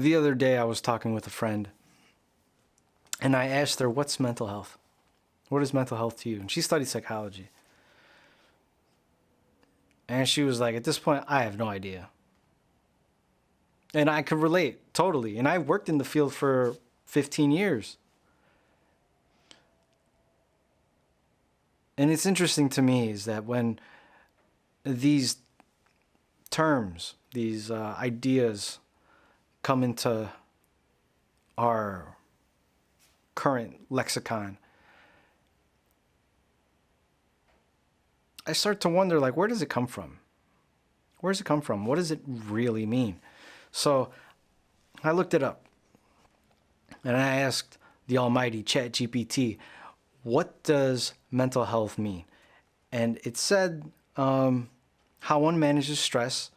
the other day I was talking with a friend, and I asked her, what's mental health? What is mental health to you? And she studied psychology. And she was like, at this point, I have no idea. And I could relate totally. And I worked in the field for 15 years. And it's interesting to me is that when these terms, these ideas come into our current lexicon, I start to wonder, like, where does it come from? Where does it come from? What does it really mean? So I looked it up and I asked the almighty ChatGPT, what does mental health mean? And it said how one manages stress,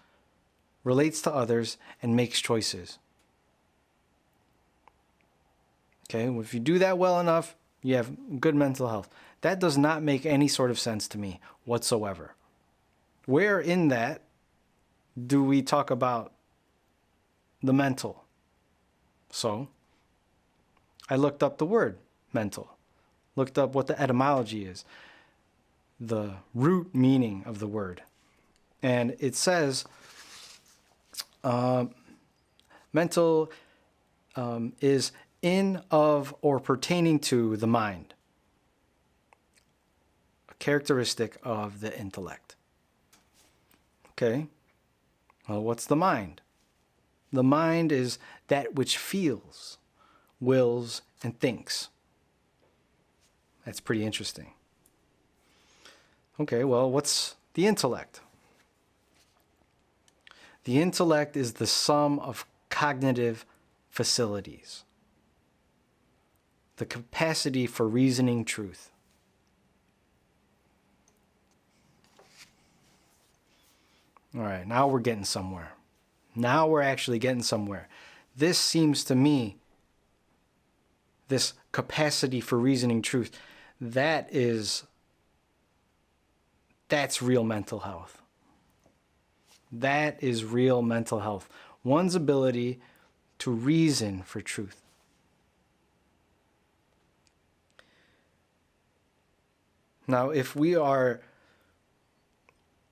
relates to others, and makes choices. Okay, well, if you do that well enough, you have good mental health. That does not make any sort of sense to me whatsoever. Where in that do we talk about the mental? So I looked up the word mental, looked up what the etymology is, the root meaning of the word. And it says mental is in, of, or pertaining to the mind, a characteristic of the intellect. Okay, well, what's the mind? The mind is that which feels, wills, and thinks. That's pretty interesting. Okay, well, what's the intellect? The intellect is the sum of cognitive facilities, the capacity for reasoning truth. All right, now we're getting somewhere. Now we're actually getting somewhere. This seems to me, this capacity for reasoning truth, that's real mental health. That is real mental health. One's ability to reason for truth. Now, if we are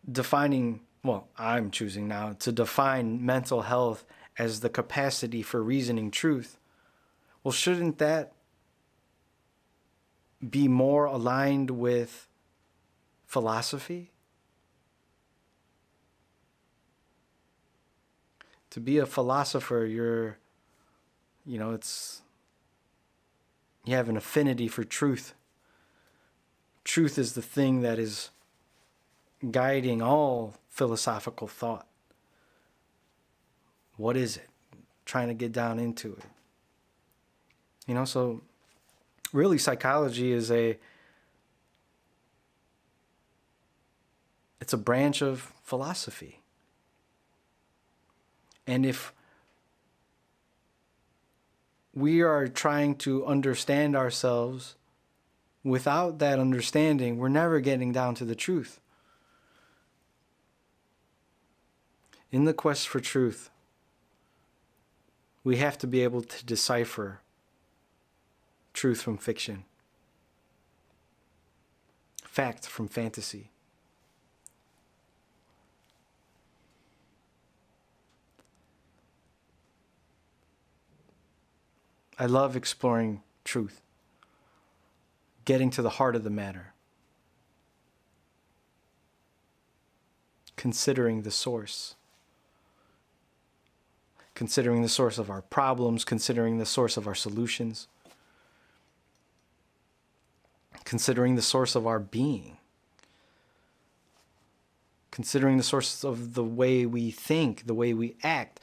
defining, well, I'm choosing now to define mental health as the capacity for reasoning truth, well, shouldn't that be more aligned with philosophy? To be a philosopher, you have an affinity for truth. Truth is the thing that is guiding all philosophical thought. What is it? Trying to get down into it. So really psychology is it's a branch of philosophy. And if we are trying to understand ourselves without that understanding, we're never getting down to the truth. In the quest for truth, we have to be able to decipher truth from fiction, fact from fantasy. I love exploring truth, getting to the heart of the matter, considering the source of our problems, considering the source of our solutions, considering the source of our being, considering the source of the way we think, the way we act,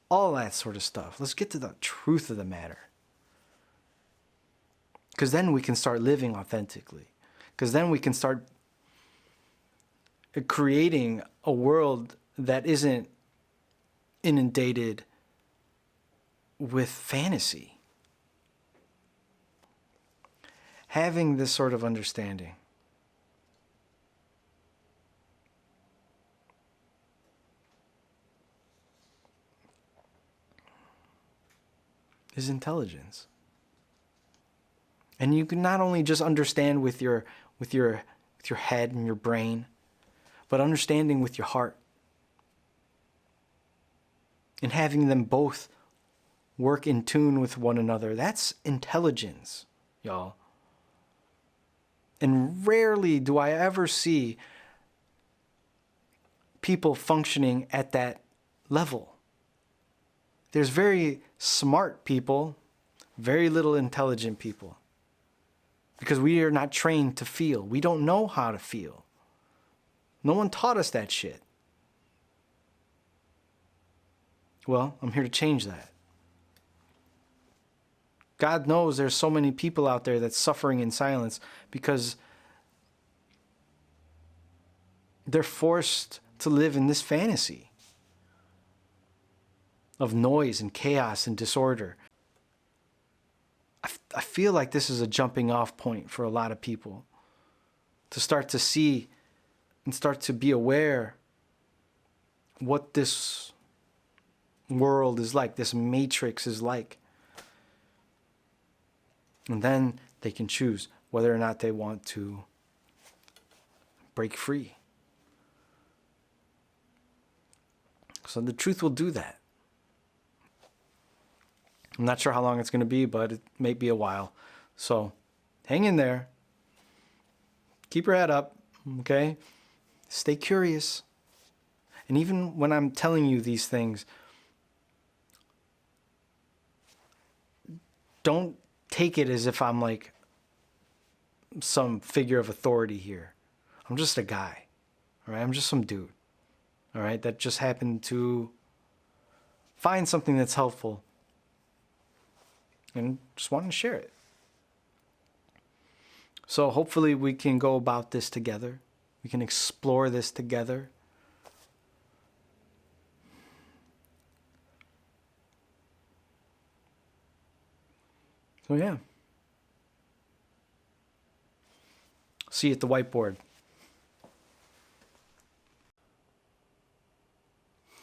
all that sort of stuff. Let's get to the truth of the matter. Because then we can start living authentically. Because then we can start creating a world that isn't inundated with fantasy. Having this sort of understanding is intelligence. And you can not only just understand with your head and your brain, but understanding with your heart. And having them both work in tune with one another. That's intelligence, y'all. And rarely do I ever see people functioning at that level. There's very smart people, very little intelligent people. Because we are not trained to feel. We don't know how to feel. No one taught us that shit. Well, I'm here to change that. God knows there's so many people out there that's suffering in silence because they're forced to live in this fantasy of noise and chaos and disorder. I feel like this is a jumping off point for a lot of people to start to see and start to be aware what this world is like, this matrix is like. And then they can choose whether or not they want to break free. So the truth will do that. I'm not sure how long it's going to be, but it may be a while. So hang in there. Keep your head up, okay? Stay curious. And even when I'm telling you these things, don't take it as if I'm like some figure of authority here. I'm just a guy, all right? I'm just some dude, all right, that just happened to find something that's helpful and just wanted to share it. So hopefully we can go about this together. We can explore this together. So yeah. See you at the whiteboard.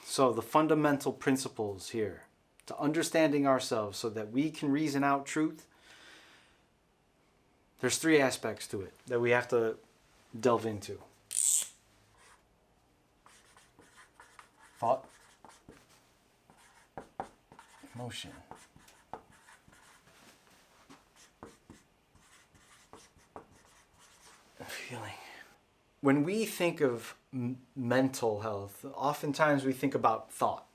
So the fundamental principles here to understanding ourselves so that we can reason out truth. There's 3 aspects to it that we have to delve into. Thought, emotion, feeling. When we think of mental health, oftentimes we think about thought.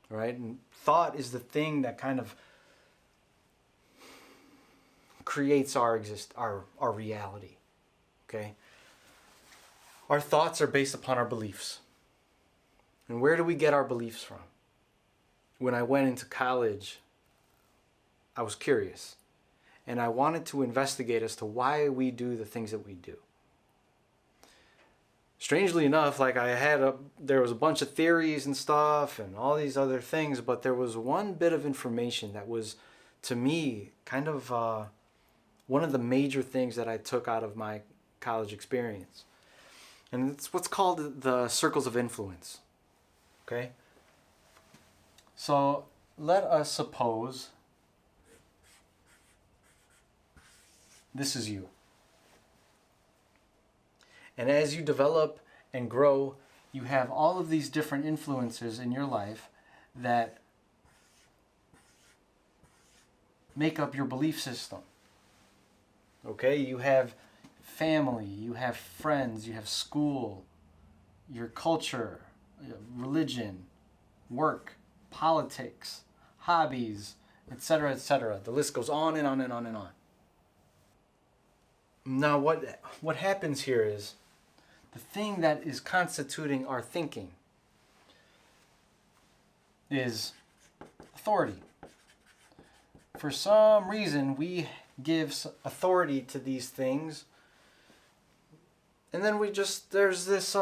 Right? And thought is the thing that kind of creates our reality. Okay? Our thoughts are based upon our beliefs. And where do we get our beliefs from? When I went into college, I was curious. And I wanted to investigate as to why we do the things that we do. Strangely enough, like there was a bunch of theories and stuff and all these other things, but there was one bit of information that was, to me, kind of one of the major things that I took out of my college experience. And it's what's called the circles of influence. Okay? So let us suppose this is you. And as you develop and grow, you have all of these different influences in your life that make up your belief system. Okay? You have family, you have friends, you have school, your culture, religion, work, politics, hobbies, etc., etc. The list goes on and on and on and on. Now what happens here is the thing that is constituting our thinking is authority. For some reason, we give authority to these things, and then there's this,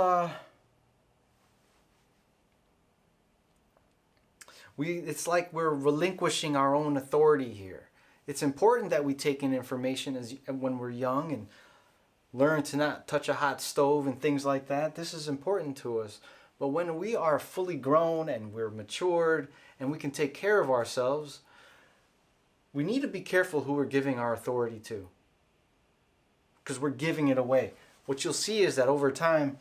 it's like we're relinquishing our own authority here. It's important that we take in information when we're young and learn to not touch a hot stove and things like that. This is important to us. But when we are fully grown and we're matured and we can take care of ourselves, we need to be careful who we're giving our authority to, because we're giving it away. What you'll see is that over time,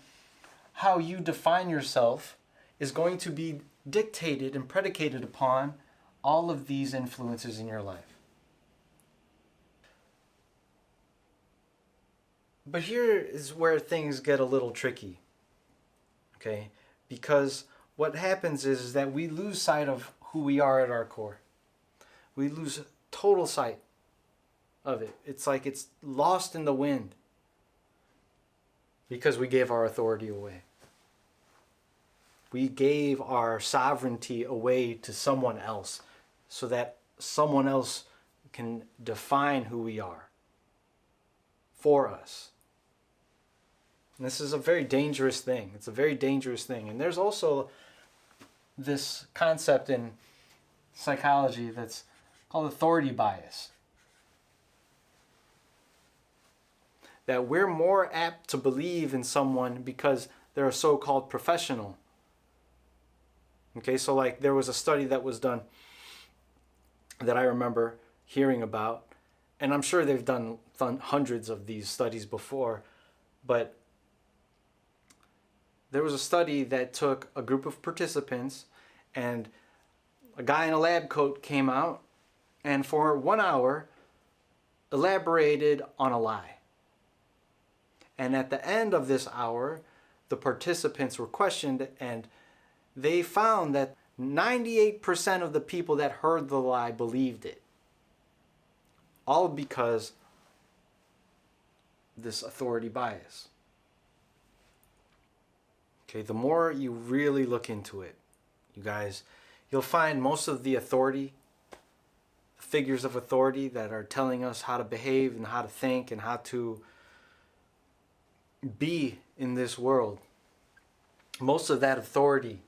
how you define yourself is going to be dictated and predicated upon all of these influences in your life. But here is where things get a little tricky, okay? Because what happens is that we lose sight of who we are at our core. We lose total sight of it. It's like it's lost in the wind because we gave our authority away. We gave our sovereignty away to someone else so that someone else can define who we are for us. And this is a very dangerous thing. It's a very dangerous thing. And there's also this concept in psychology that's called authority bias. That we're more apt to believe in someone because they're a so-called professional. Okay, so like there was a study that was done that I remember hearing about, and I'm sure they've done hundreds of these studies before, but there was a study that took a group of participants, and a guy in a lab coat came out and for 1 hour elaborated on a lie. And at the end of this hour, the participants were questioned, and they found that 98% of the people that heard the lie believed it. All because this authority bias. Okay, the more you really look into it, you guys, you'll find most of the authority, figures of authority that are telling us how to behave and how to think and how to be in this world. Most of that authority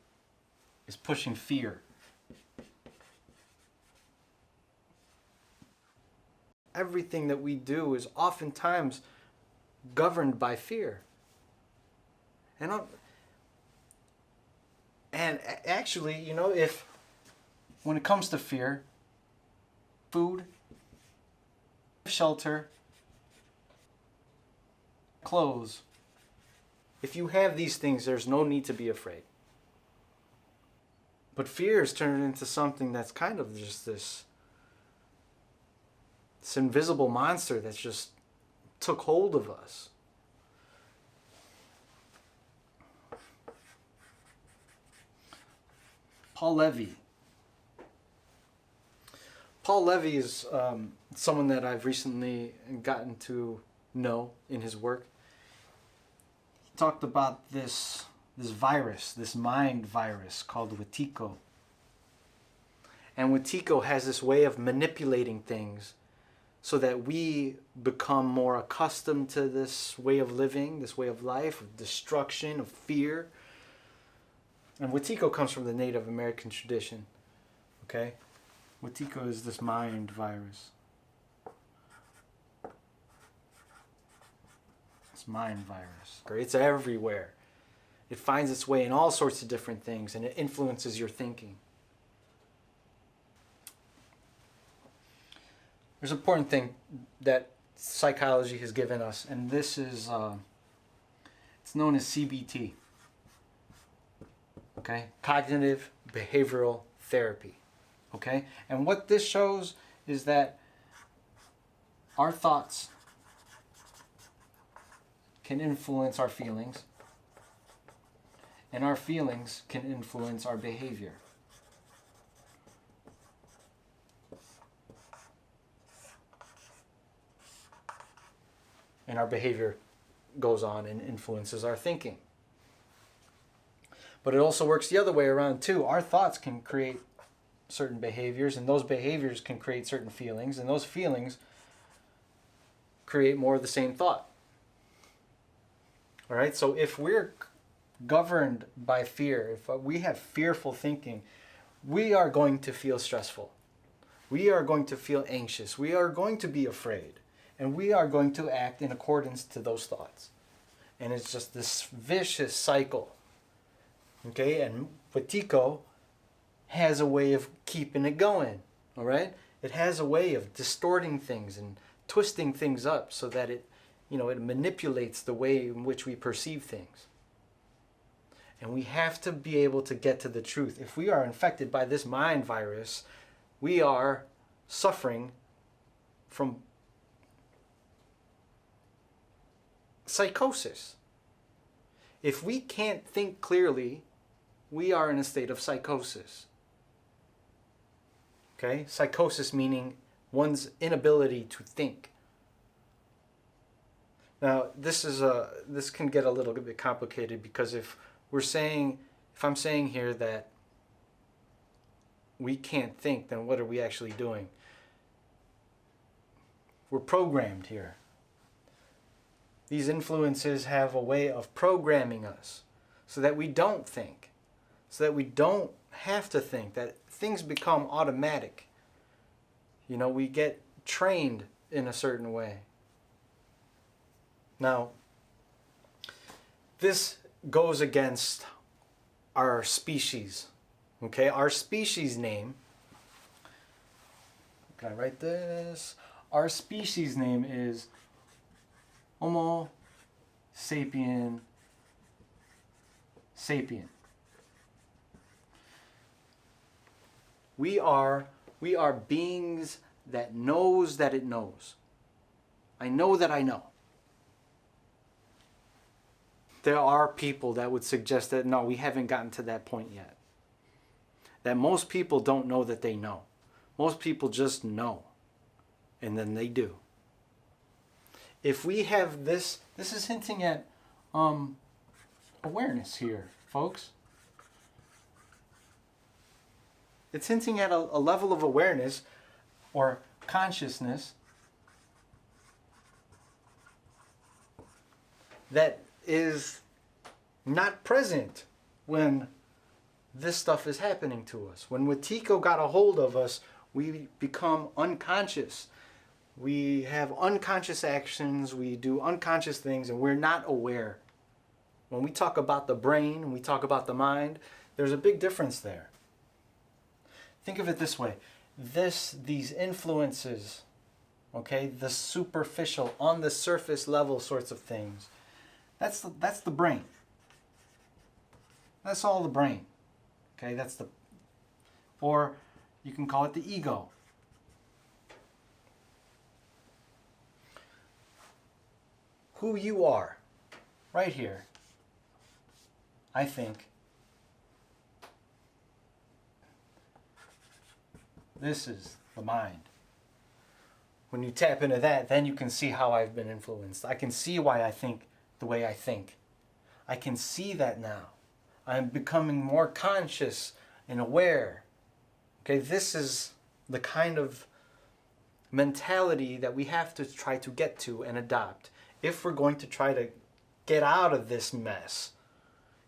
is pushing fear. Everything that we do is oftentimes governed by fear. And actually, you know, if when it comes to fear, food, shelter, clothes, if you have these things, there's no need to be afraid. But fear is turned into something that's kind of just this invisible monster that's just took hold of us. Paul Levy. Paul Levy is someone that I've recently gotten to know in his work. He talked about this virus, this mind virus called Wetiko. And Wetiko has this way of manipulating things so that we become more accustomed to this way of living, this way of life, of destruction, of fear. And Wetiko comes from the Native American tradition. Okay? Wetiko is this mind virus. This mind virus. It's everywhere. It finds its way in all sorts of different things, and it influences your thinking. There's an important thing that psychology has given us, and this is, it's known as CBT. Okay? Cognitive Behavioral Therapy. Okay? And what this shows is that our thoughts can influence our feelings, and our feelings can influence our behavior. And our behavior goes on and influences our thinking. But it also works the other way around too. Our thoughts can create certain behaviors, and those behaviors can create certain feelings, and those feelings create more of the same thought. All right, so if we're governed by fear, if we have fearful thinking, we are going to feel stressful. We are going to feel anxious. We are going to be afraid. And we are going to act in accordance to those thoughts. And it's just this vicious cycle. Okay, and Wetiko has a way of keeping it going, all right? It has a way of distorting things and twisting things up so that it, it manipulates the way in which we perceive things. And we have to be able to get to the truth. If we are infected by this mind virus, we are suffering from psychosis. If we can't think clearly, we are in a state of psychosis. Okay? Psychosis meaning one's inability to think. Now, this can get a little bit complicated, because if I'm saying here that we can't think, then what are we actually doing? We're programmed here. These influences have a way of programming us so that we don't think, so that we don't have to think, that things become automatic. We get trained in a certain way. Now, this goes against our species. Okay, our species name, can I write this? Our species name is Homo sapien sapien. We are beings that knows that it knows. I know that I know. There are people that would suggest that no, we haven't gotten to that point yet. That most people don't know that they know. Most people just know. And then they do. If we have this is hinting at awareness here, folks. It's hinting at a level of awareness or consciousness that is not present when this stuff is happening to us. When Wetiko got a hold of us, we become unconscious. We have unconscious actions, we do unconscious things, and we're not aware. When we talk about the brain, and we talk about the mind, there's a big difference there. Think of it this way. These influences, okay, the superficial, on the surface level sorts of things, that's the brain. That's all the brain. Okay, or you can call it the ego. Who you are, right here, I think, this is the mind. When you tap into that, then you can see how I've been influenced. I can see why I think the way I think. I can see that now. I'm becoming more conscious and aware. Okay, this is the kind of mentality that we have to try to get to and adopt if we're going to try to get out of this mess,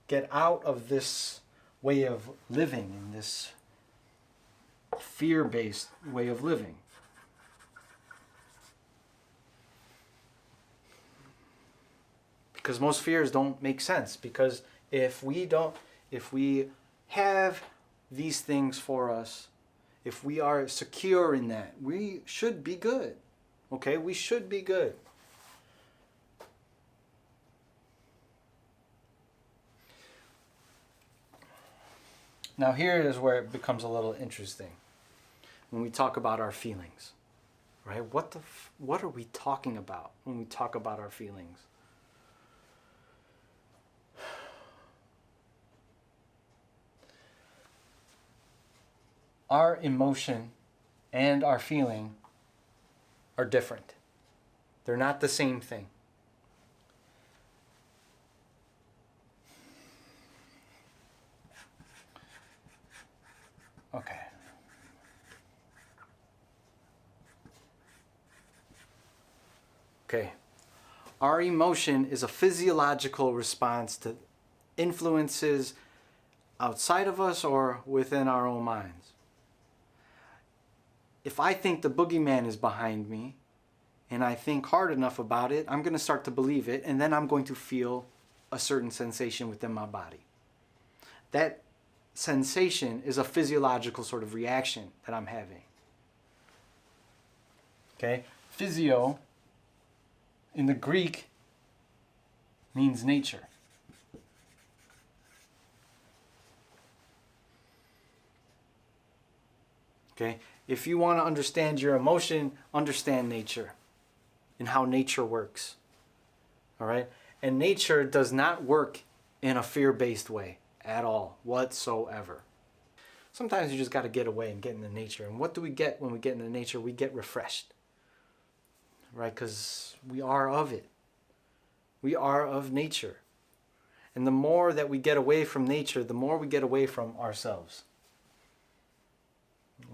get out of this way of living, in this fear-based way of living. Because most fears don't make sense, because if we have these things for us, if we are secure in that, we should be good. Okay, we should be good. Now here is where it becomes a little interesting. When we talk about our feelings, right? What are we talking about when we talk about our feelings? Our emotion and our feeling are different. They're not the same thing. Okay. Okay. Our emotion is a physiological response to influences outside of us or within our own minds. If I think the boogeyman is behind me and I think hard enough about it, I'm going to start to believe it, and then I'm going to feel a certain sensation within my body. That sensation is a physiological sort of reaction that I'm having. Okay? Physio in the Greek means nature. Okay? If you want to understand your emotion, understand nature and how nature works. All right? And nature does not work in a fear-based way at all, whatsoever. Sometimes you just got to get away and get into nature. And what do we get when we get into nature? We get refreshed. Right? Because we are of it. We are of nature. And the more that we get away from nature, the more we get away from ourselves.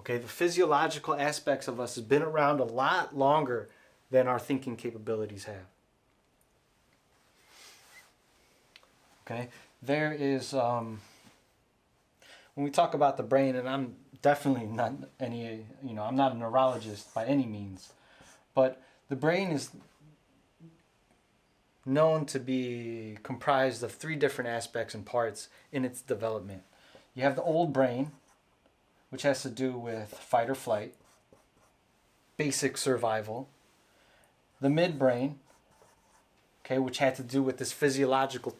Okay, the physiological aspects of us has been around a lot longer than our thinking capabilities have. Okay, there is, when we talk about the brain, and I'm definitely not I'm not a neurologist by any means, but the brain is known to be comprised of 3 different aspects and parts in its development. You have the old brain, which has to do with fight or flight, basic survival. The midbrain, okay, which had to do with this physiological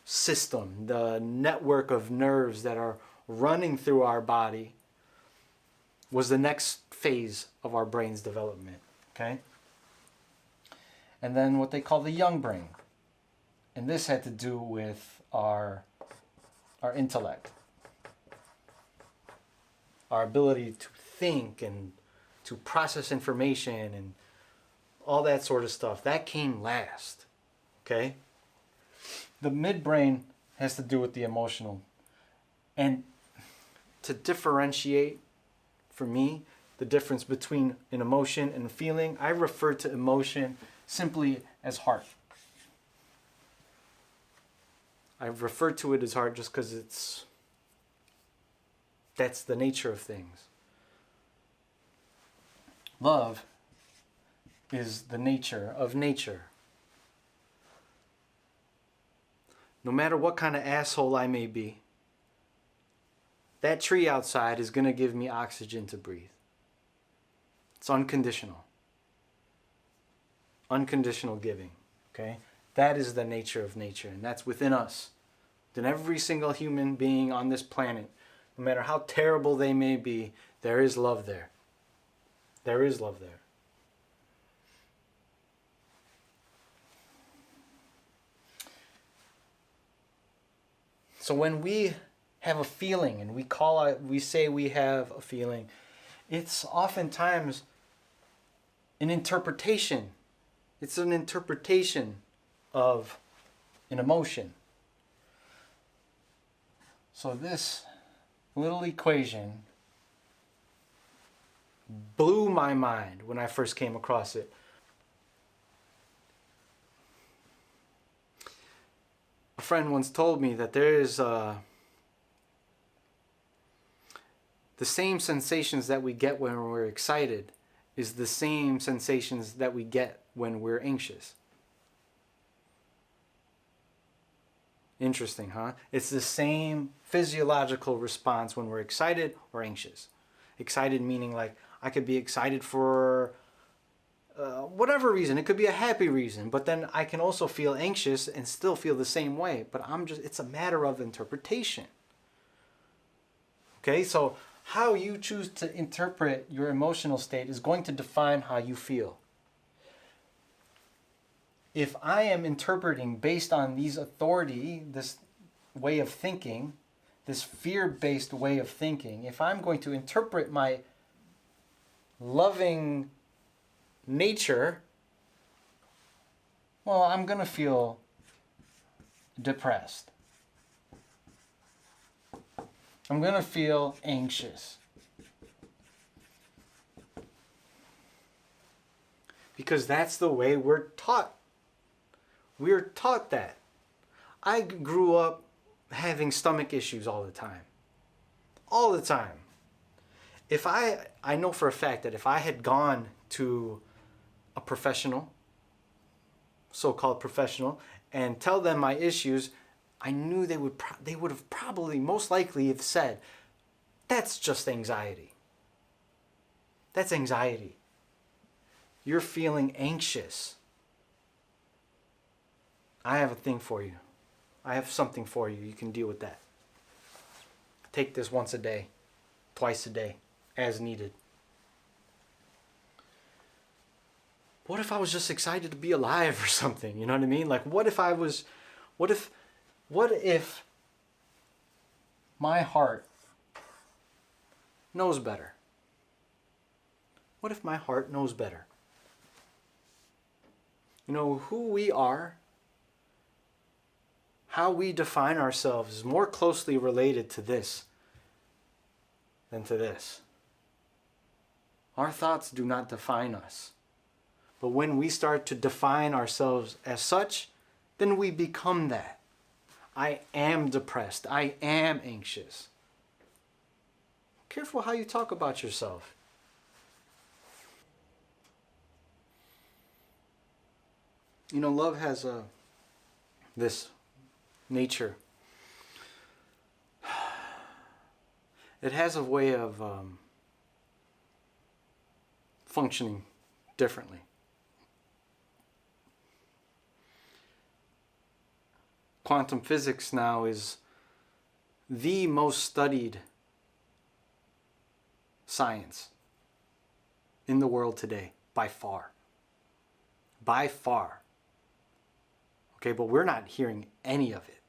system, the network of nerves that are running through our body, was the next phase of our brain's development, okay? And then what they call the young brain. And this had to do with our intellect. Our ability to think and to process information and all that sort of stuff. That came last, okay? The midbrain has to do with the emotional. And to differentiate, for me, the difference between an emotion and a feeling, I refer to emotion simply as heart. I refer to it as heart just because that's the nature of things. Love is the nature of nature. No matter what kind of asshole I may be, that tree outside is going to give me oxygen to breathe. It's unconditional. Unconditional giving, okay? That is the nature of nature, and that's within us. Then every single human being on this planet, no matter how terrible they may be, there is love there. There is love there. So when we have a feeling and we say we have a feeling, it's oftentimes an interpretation. It's an interpretation of an emotion. So this little equation blew my mind when I first came across it. A friend once told me that there is the same sensations that we get when we're excited is the same sensations that we get when we're anxious. Interesting, huh? It's the same physiological response when we're excited or anxious. Excited meaning like I could be excited for whatever reason. It could be a happy reason, but then I can also feel anxious and still feel the same way. But it's a matter of interpretation. Okay, so how you choose to interpret your emotional state is going to define how you feel. If I am interpreting based on these authority, this way of thinking, this fear-based way of thinking, if I'm going to interpret my loving nature, well, I'm going to feel depressed. I'm going to feel anxious. Because that's the way we're taught. We're taught that. I grew up having stomach issues all the time. All the time. I know for a fact that if I had gone to a professional, so-called professional, and tell them my issues, I knew they would have probably most likely have said, that's just anxiety. That's anxiety. You're feeling anxious. I have a thing for you. I have something for you. You can deal with that. Take this once a day, twice a day, as needed. What if I was just excited to be alive or something? You know what I mean? Like, what if my heart knows better? What if my heart knows better? You know, who we are, how we define ourselves is more closely related to this than to this. Our thoughts do not define us. But when we start to define ourselves as such, then we become that. I am depressed. I am anxious. Careful how you talk about yourself. You know, love has this nature. It has a way of functioning differently. Quantum physics now is the most studied science in the world today, by far. By far. Okay, but we're not hearing any of it.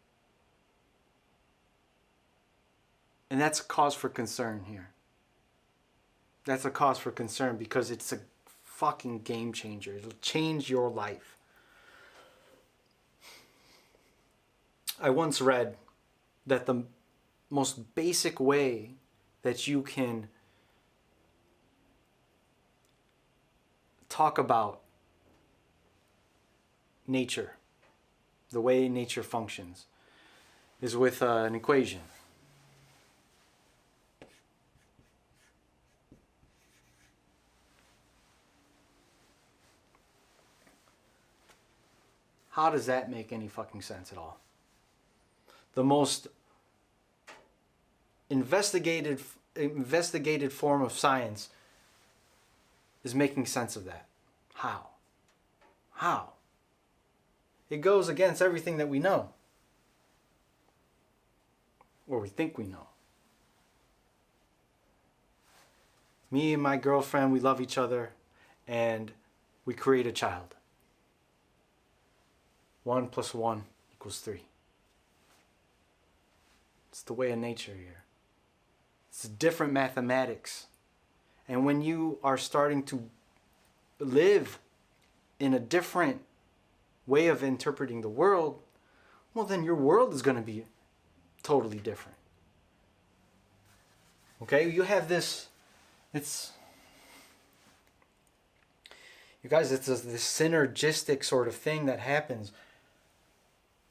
And that's a cause for concern here. That's a cause for concern because it's a fucking game changer. It'll change your life. I once read that the most basic way that you can talk about nature, the way nature functions, is with an equation. How does that make any fucking sense at all? The most investigated form of science is making sense of that. How? How? It goes against everything that we know. Or we think we know. Me and my girlfriend, we love each other, and we create a child. 1 + 1 = 3. It's the way of nature here. It's different mathematics. And when you are starting to live in a different way of interpreting the world, well, then your world is going to be totally different. Okay? You have this, you guys, it's this synergistic sort of thing that happens.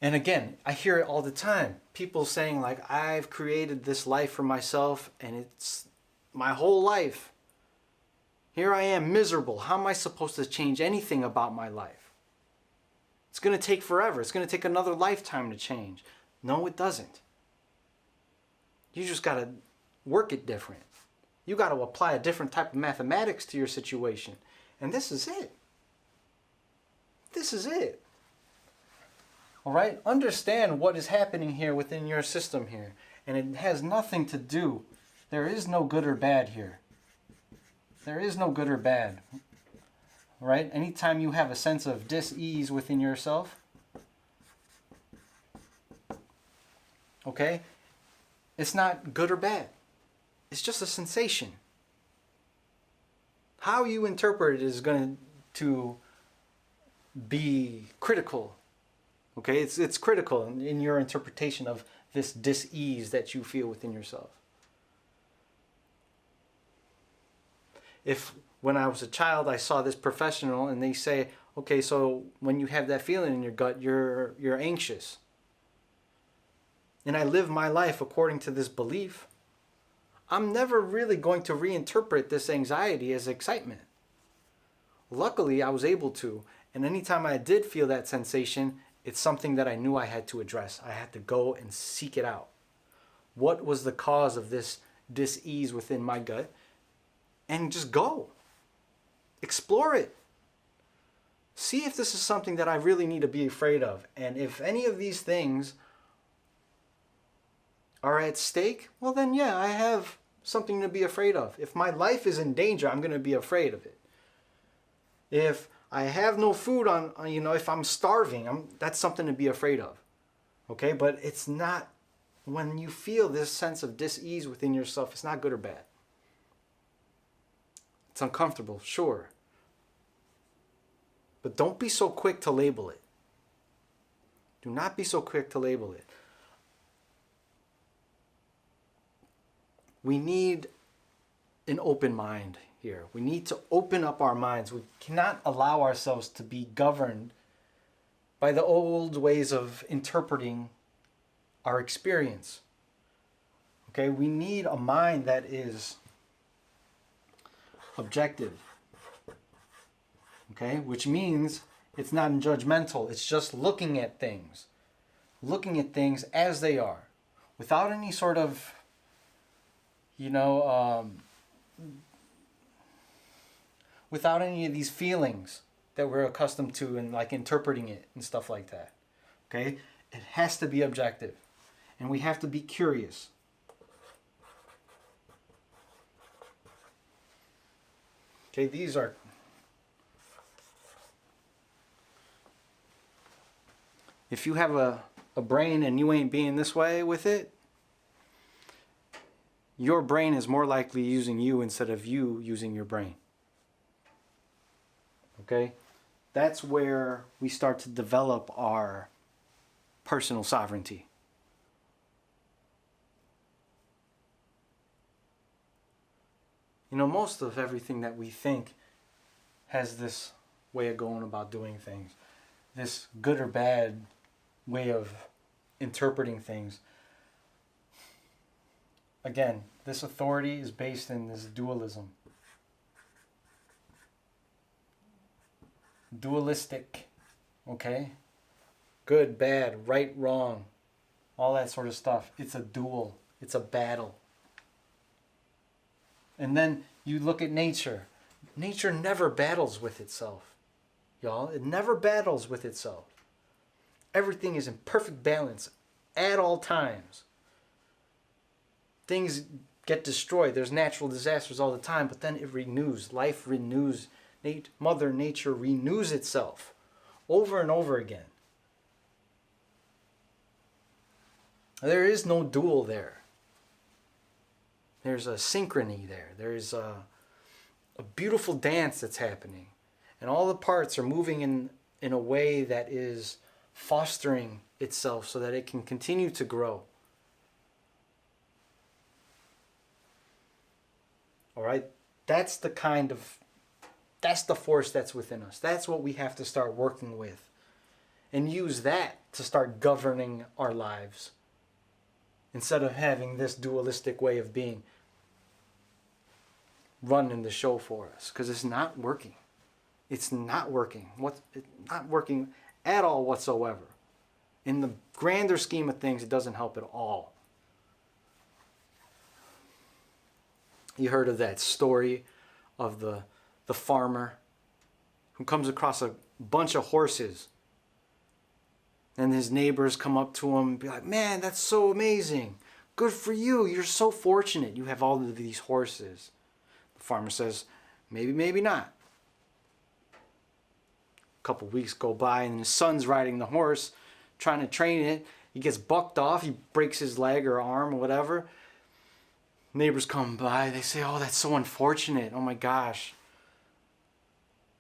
And again, I hear it all the time. People saying like, I've created this life for myself and it's my whole life. Here I am, miserable. How am I supposed to change anything about my life? It's going to take forever. It's going to take another lifetime to change. No, it doesn't. You just got to work it different. You got to apply a different type of mathematics to your situation. And this is it. This is it. All right? Understand what is happening here within your system here. And it has nothing to do. There is no good or bad here. There is no good or bad. All right? Anytime you have a sense of dis-ease within yourself, okay, it's not good or bad. It's just a sensation. How you interpret it is going to be critical. Okay, it's critical in your interpretation of this dis-ease that you feel within yourself. If when I was a child I saw this professional and they say, okay, so when you have that feeling in your gut, you're anxious. And I live my life according to this belief, I'm never really going to reinterpret this anxiety as excitement. Luckily, I was able to, and anytime I did feel that sensation, It's something that I knew I had to address. I had to go and seek it out. What was the cause of this dis-ease within my gut? And just go. Explore it. See if this is something that I really need to be afraid of. And if any of these things are at stake, well then yeah, I have something to be afraid of. If my life is in danger, I'm going to be afraid of it. If I have no food if I'm starving, that's something to be afraid of. Okay, but it's not, when you feel this sense of dis-ease within yourself, it's not good or bad. It's uncomfortable, sure. But don't be so quick to label it. Do not be so quick to label it. We need an open mind here. We need to open up our minds. We cannot allow ourselves to be governed by the old ways of interpreting our experience. Okay, we need a mind that is objective. Okay, which means it's not judgmental. It's just looking at things as they are, without any sort of, without any of these feelings that we're accustomed to and like interpreting it and stuff like that. Okay, it has to be objective, and we have to be curious. Okay, these are if you have a brain and you ain't being this way with it, your brain is more likely using you instead of you using your brain. Okay? That's where we start to develop our personal sovereignty. Most of everything that we think has this way of going about doing things, this good or bad way of interpreting things. Again, this authority is based in this dualism. Dualistic, okay? Good, bad, right, wrong, all that sort of stuff. It's a duel. It's a battle. And then you look at nature. Nature never battles with itself, y'all. It never battles with itself. Everything is in perfect balance at all times. Things get destroyed. There's natural disasters all the time, but then it renews. Life renews. Mother Nature renews itself over and over again. There is no duel there. There's a synchrony there. There's a beautiful dance that's happening. And all the parts are moving in a way that is fostering itself so that it can continue to grow. All right? That's the force that's within us. That's what we have to start working with. And use that to start governing our lives. Instead of having this dualistic way of being running the show for us. Because it's not working. It's not working. It's not working at all whatsoever. In the grander scheme of things, it doesn't help at all. You heard of that story of the farmer who comes across a bunch of horses. And his neighbors come up to him and be like, "Man, that's so amazing. Good for you. You're so fortunate. You have all of these horses." The farmer says, "Maybe, maybe not." A couple weeks go by and his son's riding the horse, trying to train it. He gets bucked off. He breaks his leg or arm or whatever. Neighbors come by. They say, "Oh, that's so unfortunate. Oh my gosh.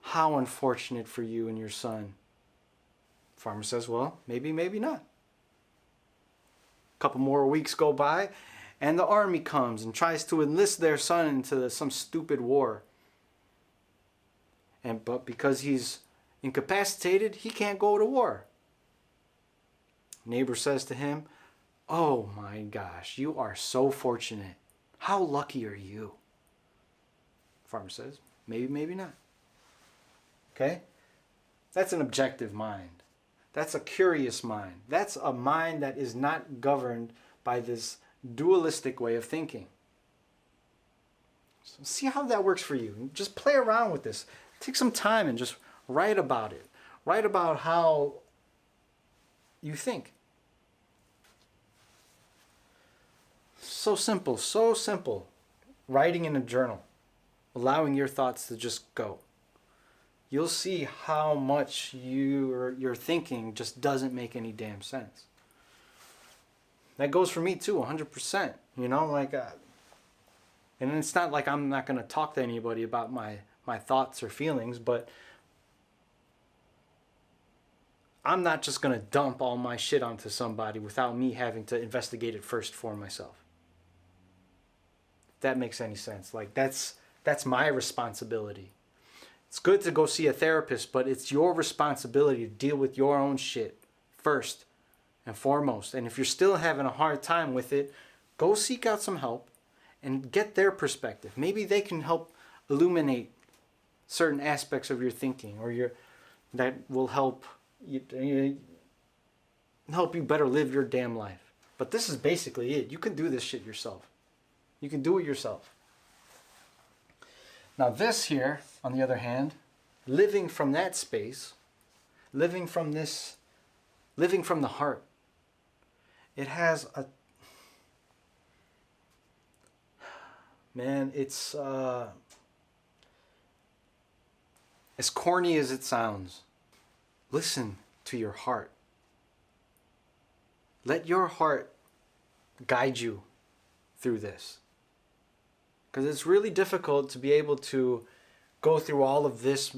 How unfortunate for you and your son." Farmer says, "Well, maybe, maybe not." A couple more weeks go by, and the army comes and tries to enlist their son into some stupid war. But because he's incapacitated, he can't go to war. Neighbor says to him, "Oh my gosh, you are so fortunate. How lucky are you?" Farmer says, "Maybe, maybe not." Okay? That's an objective mind. That's a curious mind. That's a mind that is not governed by this dualistic way of thinking. So see how that works for you. Just play around with this. Take some time and just write about it. Write about how you think. So simple, so simple. Writing in a journal, allowing your thoughts to just go. You'll see how much your thinking just doesn't make any damn sense. That goes for me too, 100%. You know, like, and it's not like I'm not going to talk to anybody about my thoughts or feelings, but I'm not just going to dump all my shit onto somebody without me having to investigate it first for myself. If that makes any sense. Like, that's my responsibility. It's good to go see a therapist, but it's your responsibility to deal with your own shit first and foremost. And if you're still having a hard time with it, go seek out some help and get their perspective. Maybe they can help illuminate certain aspects of your thinking, or that will help you better live your damn life. But this is basically it. You can do this shit yourself. You can do it yourself. Now this here, on the other hand, living from that space, living from the heart, it has a, man, it's as corny as it sounds. Listen to your heart. Let your heart guide you through this. Because it's really difficult to be able to go through all of this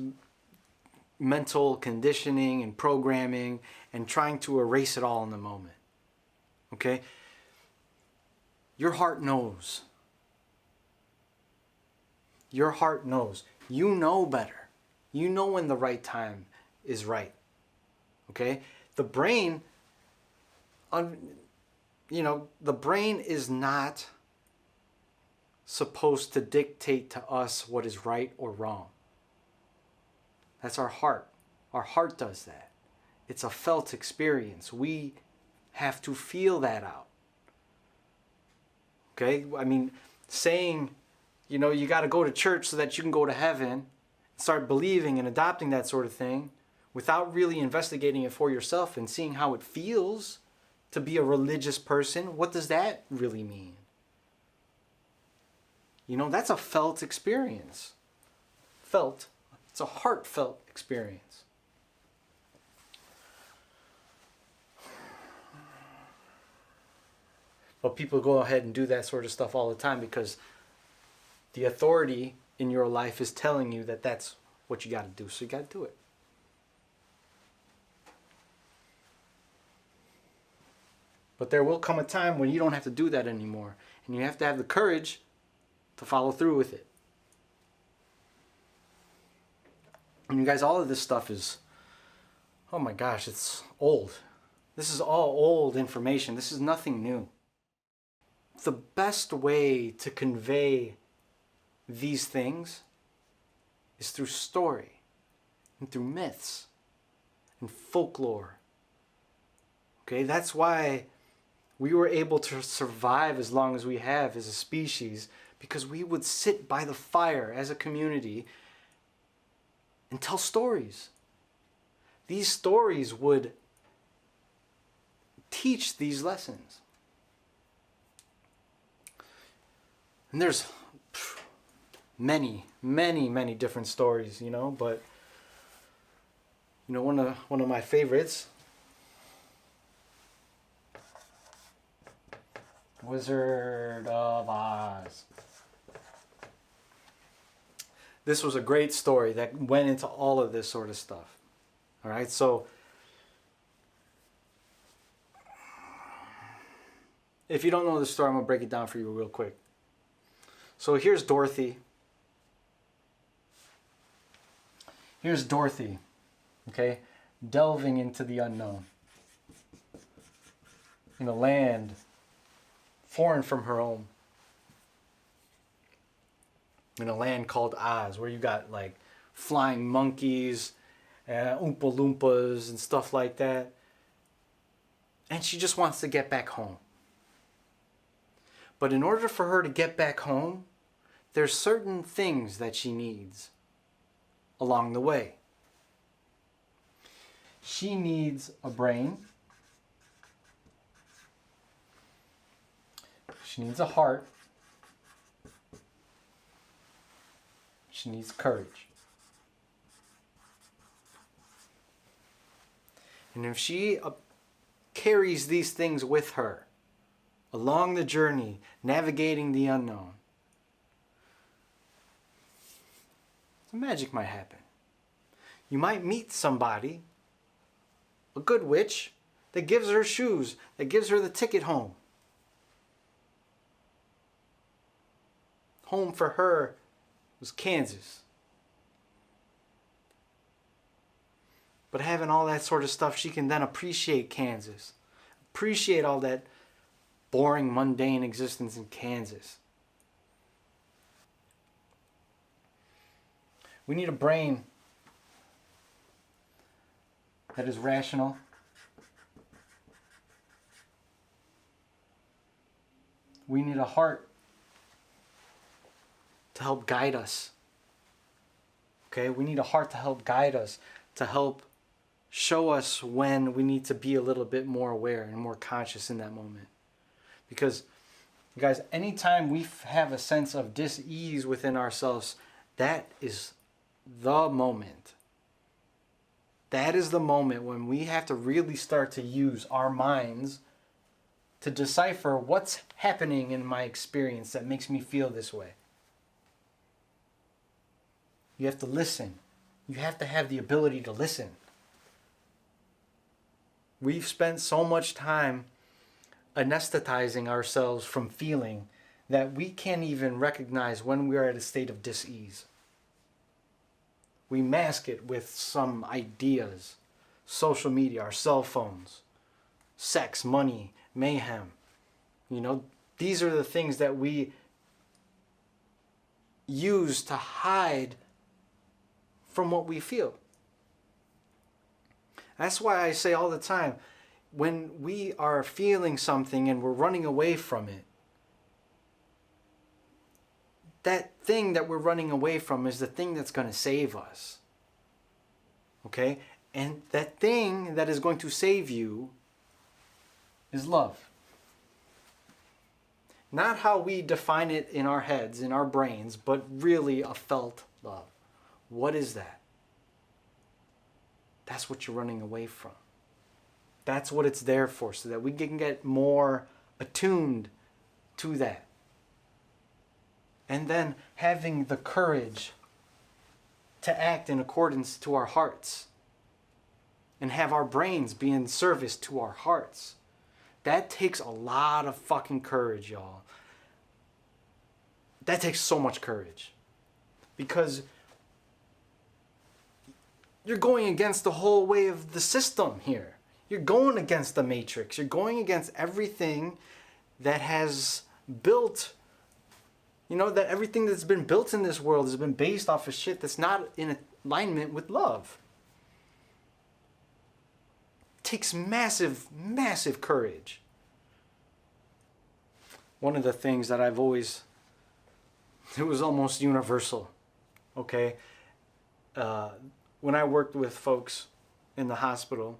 mental conditioning and programming and trying to erase it all in the moment. Okay? Your heart knows. Your heart knows. You know better. You know when the right time is right. Okay? The brain, the brain is not supposed to dictate to us what is right or wrong. That's our heart. Our heart does that. It's a felt experience. We have to feel that out. Okay? I mean, saying, you got to go to church so that you can go to heaven, start believing and adopting that sort of thing without really investigating it for yourself and seeing how it feels to be a religious person, what does that really mean? That's a felt experience. Felt. It's a heartfelt experience. But people go ahead and do that sort of stuff all the time because the authority in your life is telling you that that's what you got to do. So you got to do it. But there will come a time when you don't have to do that anymore. And you have to have the courage to follow through with it. And you guys, all of this stuff is, oh my gosh, it's old. This is all old information. This is nothing new. The best way to convey these things is through story and through myths and folklore. Okay, that's why we were able to survive as long as we have as a species, because we would sit by the fire as a community and tell stories. These stories would teach these lessons. And there's many, many, many different stories, but one of my favorites, Wizard of Oz. This was a great story that went into all of this sort of stuff. All right, so if you don't know the story, I'm going to break it down for you real quick. So here's Dorothy. Here's Dorothy, okay, delving into the unknown in a land foreign from her home. In a land called Oz, where you got like flying monkeys Oompa Loompas and stuff like that. And she just wants to get back home. But in order for her to get back home, there's certain things that she needs along the way. She needs a brain. She needs a heart. She needs courage. And if she carries these things with her along the journey, navigating the unknown, some magic might happen. You might meet somebody, a good witch, that gives her shoes, that gives her the ticket home. Home for her was Kansas. But having all that sort of stuff, she can then appreciate Kansas. Appreciate all that boring, mundane existence in Kansas. We need a brain that is rational. We need a heart to help guide us. Okay? We need a heart to help guide us, to help show us when we need to be a little bit more aware and more conscious in that moment. Because, you guys, anytime we have a sense of dis-ease within ourselves, that is the moment. That is the moment when we have to really start to use our minds to decipher what's happening in my experience that makes me feel this way. You have to listen. You have to have the ability to listen. We've spent so much time anesthetizing ourselves from feeling that we can't even recognize when we are at a state of dis-ease. We mask it with some ideas, social media, our cell phones, sex, money, mayhem. You know, these are the things that we use to hide from what we feel. That's why I say all the time, when we are feeling something and we're running away from it, that thing that we're running away from is the thing that's going to save us. Okay? And that thing that is going to save you is love. Not how we define it in our heads, in our brains, but really a felt love. What is that? That's what you're running away from. That's what it's there for, so that we can get more attuned to that. And then having the courage to act in accordance to our hearts. And have our brains be in service to our hearts. That takes a lot of fucking courage, y'all. That takes so much courage. Because you're going against the whole way of the system here. You're going against the matrix. You're going against everything that has built, you know, that everything that's been built in this world has been based off of shit that's not in alignment with love. It takes massive, massive courage. One of the things that I've always, it was almost universal, okay? When I worked with folks in the hospital,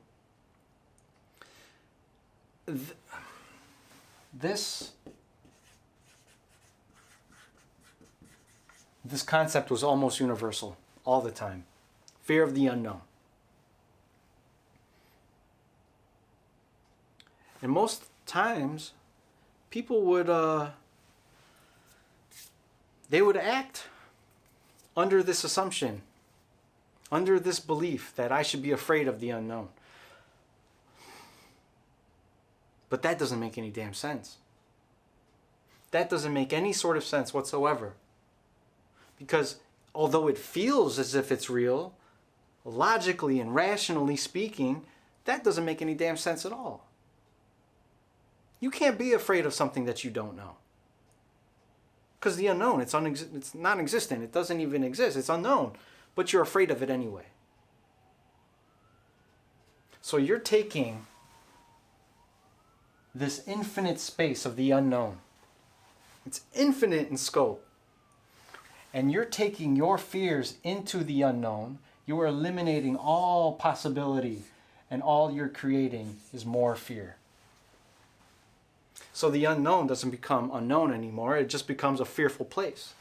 this concept was almost universal all the time. Fear of the unknown. And most times, people would they would act under this assumption, under this belief that I should be afraid of the unknown. But that doesn't make any damn sense. That doesn't make any sort of sense whatsoever. Because although it feels as if it's real, logically and rationally speaking, that doesn't make any damn sense at all. You can't be afraid of something that you don't know. Because the unknown, it's non-existent. It doesn't even exist. It's unknown. But you're afraid of it anyway. So you're taking this infinite space of the unknown. It's infinite in scope. And you're taking your fears into the unknown. You are eliminating all possibility, and all you're creating is more fear. So the unknown doesn't become unknown anymore. It just becomes a fearful place.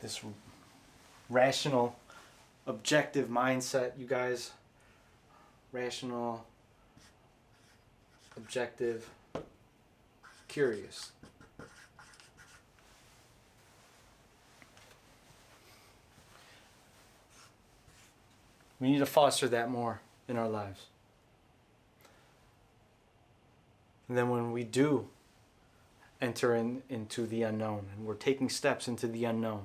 This rational, objective mindset, you guys. Rational, objective, curious. We need to foster that more in our lives. And then when we do enter into the unknown, and we're taking steps into the unknown,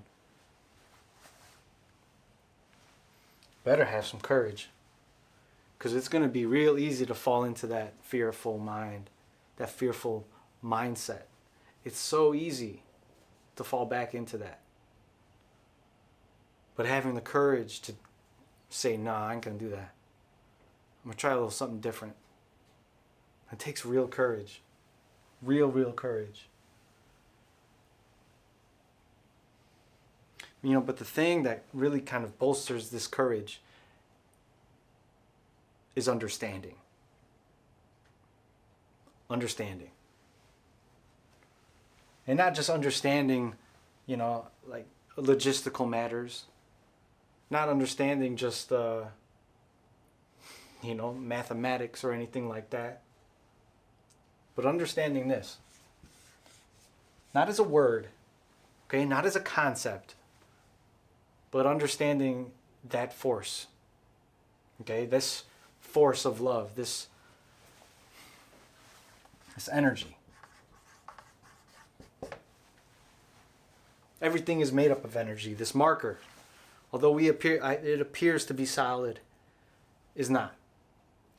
better have some courage. Because it's going to be real easy to fall into that fearful mind, that fearful mindset. It's so easy to fall back into that. But having the courage to say, nah, I ain't going to do that. I'm going to try a little something different. It takes real courage. Real courage. But the thing that really kind of bolsters this courage is understanding. Understanding. And not just understanding, like logistical matters. Not understanding just, mathematics or anything like that. But understanding this. Not as a word, okay? Not as a concept. But understanding that force. Okay? This force of love. This energy. Everything is made up of energy. This marker, although it appears to be solid, is not.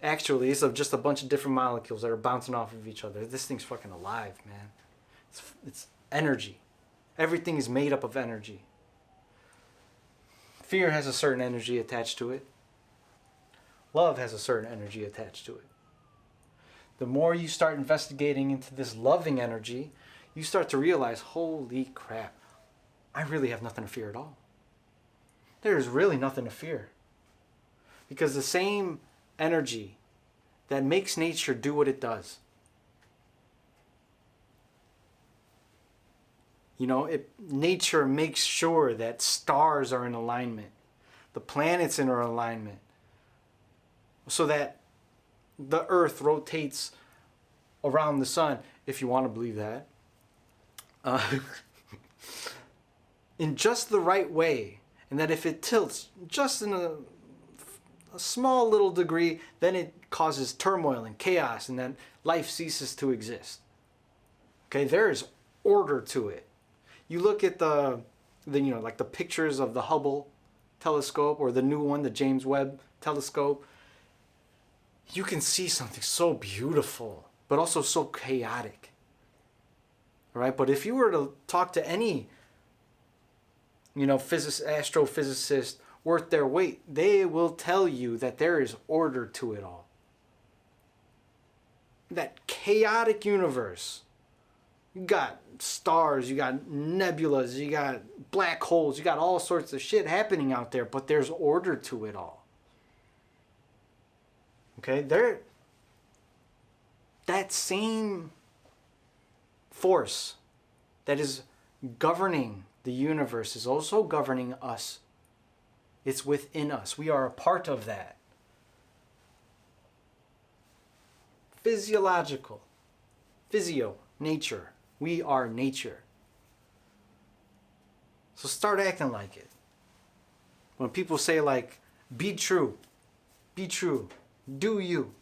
Actually, it's just a bunch of different molecules that are bouncing off of each other. This thing's fucking alive, man. It's energy. Everything is made up of energy. Fear has a certain energy attached to it. Love has a certain energy attached to it. The more you start investigating into this loving energy, you start to realize, holy crap, I really have nothing to fear at all. There is really nothing to fear. Because the same energy that makes nature do what it does. Nature makes sure that stars are in alignment. The planets are in alignment. So that the earth rotates around the sun, if you want to believe that. In just the right way. And that if it tilts just in a small little degree, then it causes turmoil and chaos, and then life ceases to exist. Okay, there is order to it. You look at the pictures of the Hubble telescope, or the new one, the James Webb telescope. You can see something so beautiful, but also so chaotic. All right, but if you were to talk to any astrophysicist worth their weight, they will tell you that there is order to it all. That chaotic universe. You got stars, you got nebulas, you got black holes, you got all sorts of shit happening out there, but there's order to it all. Okay, that same force that is governing the universe is also governing us. It's within us. We are a part of that. Physiological. Physio. Nature. We are nature. So start acting like it. When people say be true. Be true. Do you.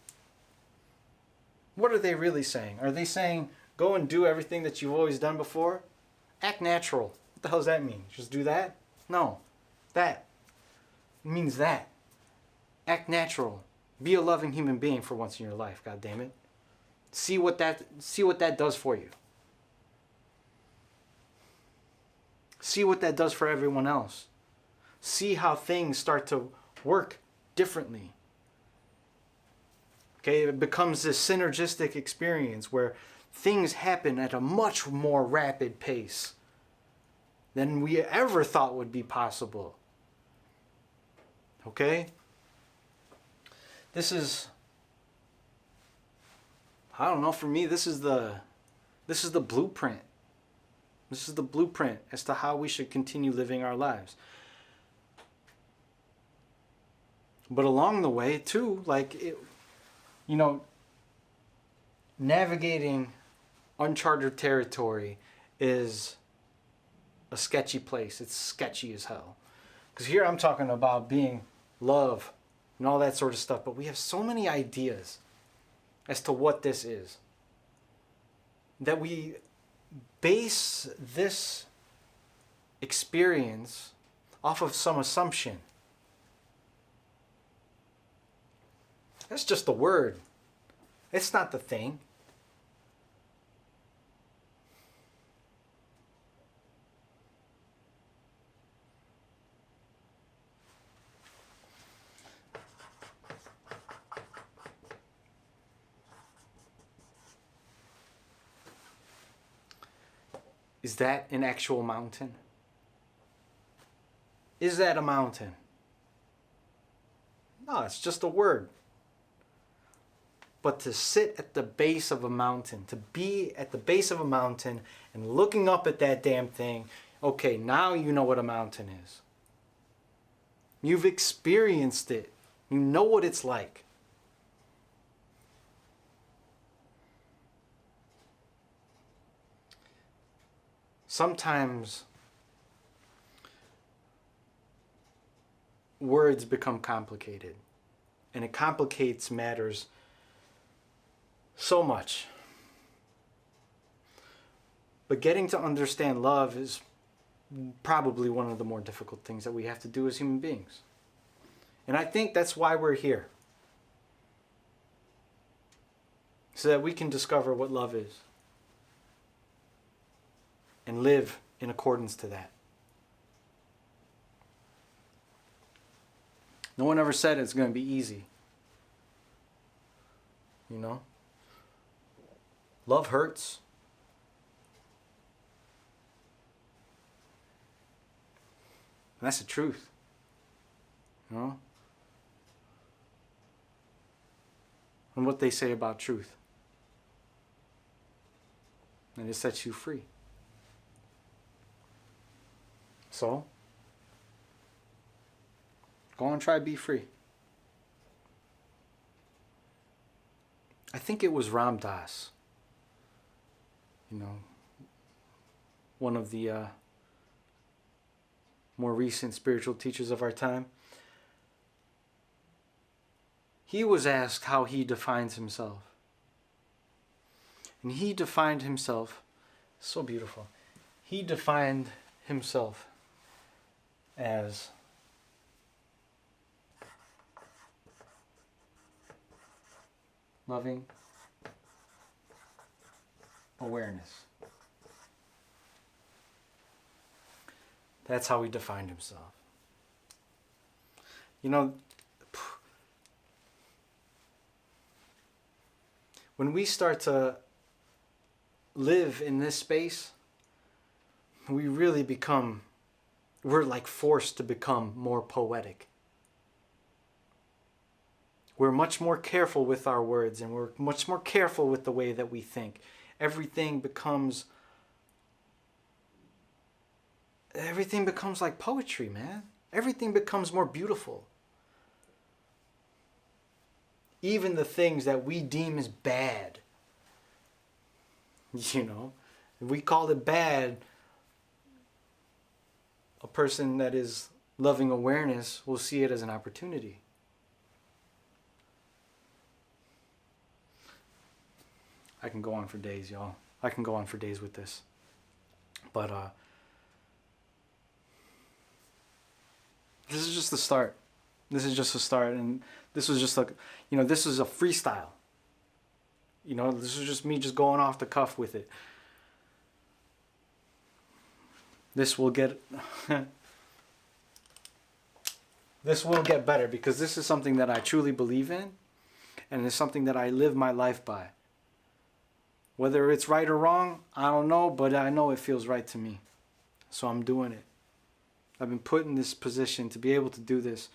What are they really saying? Are they saying, go and do everything that you've always done before? Act natural. What the hell does that mean? Just do that? No. That. It means that. Act natural. Be a loving human being for once in your life, God damn it. See what that does for you. See what that does for everyone else. See how things start to work differently. Okay, it becomes this synergistic experience where things happen at a much more rapid pace than we ever thought would be possible. Okay? This is, I don't know, for me, this is the blueprint. This is the blueprint as to how we should continue living our lives. But along the way, too, navigating uncharted territory is a sketchy place. It's sketchy as hell. Because here I'm talking about being love and all that sort of stuff, but we have so many ideas as to what this is that we base this experience off of some assumption. That's just the word. It's not the thing. Is that an actual mountain? Is that a mountain? No, it's just a word. But to sit at the base of a mountain, to be at the base of a mountain and looking up at that damn thing, okay, now you know what a mountain is. You've experienced it. You know what it's like. Sometimes words become complicated, and it complicates matters so much. But getting to understand love is probably one of the more difficult things that we have to do as human beings. And I think that's why we're here. So that we can discover what love is. And live in accordance to that. No one ever said it's going to be easy. You know? Love hurts. And that's the truth. You know? And what they say about truth. And it sets you free. So, go and try to be free. I think it was Ram Dass, one of the more recent spiritual teachers of our time. He was asked how he defines himself. And he defined himself, so beautiful, he defined himself as loving awareness. That's how he defined himself. When we start to live in this space, we really we're like forced to become more poetic. We're much more careful with our words, and we're much more careful with the way that we think. Everything becomes like poetry, man. Everything becomes more beautiful. Even the things that we deem as bad. If we called it bad, a person that is loving awareness will see it as an opportunity. I can go on for days, y'all. I can go on for days with this. But this is just the start. This is just a start, and this was just like, this is a freestyle. This is just me just going off the cuff with it. This will get this will get better, because this is something that I truly believe in, and it's something that I live my life by. Whether it's right or wrong, I don't know, but I know it feels right to me. So I'm doing it. I've been put in this position to be able to do this.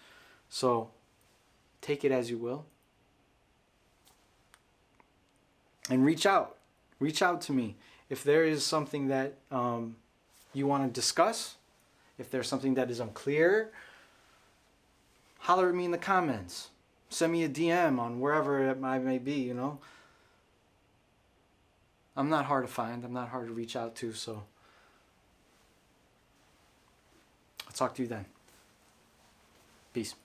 So take it as you will. And reach out. Reach out to me. If there is something that you want to discuss, if there's something that is unclear, holler at me in the comments. Send me a DM on wherever it may be, I'm not hard to find. I'm not hard to reach out to, so I'll talk to you then. Peace.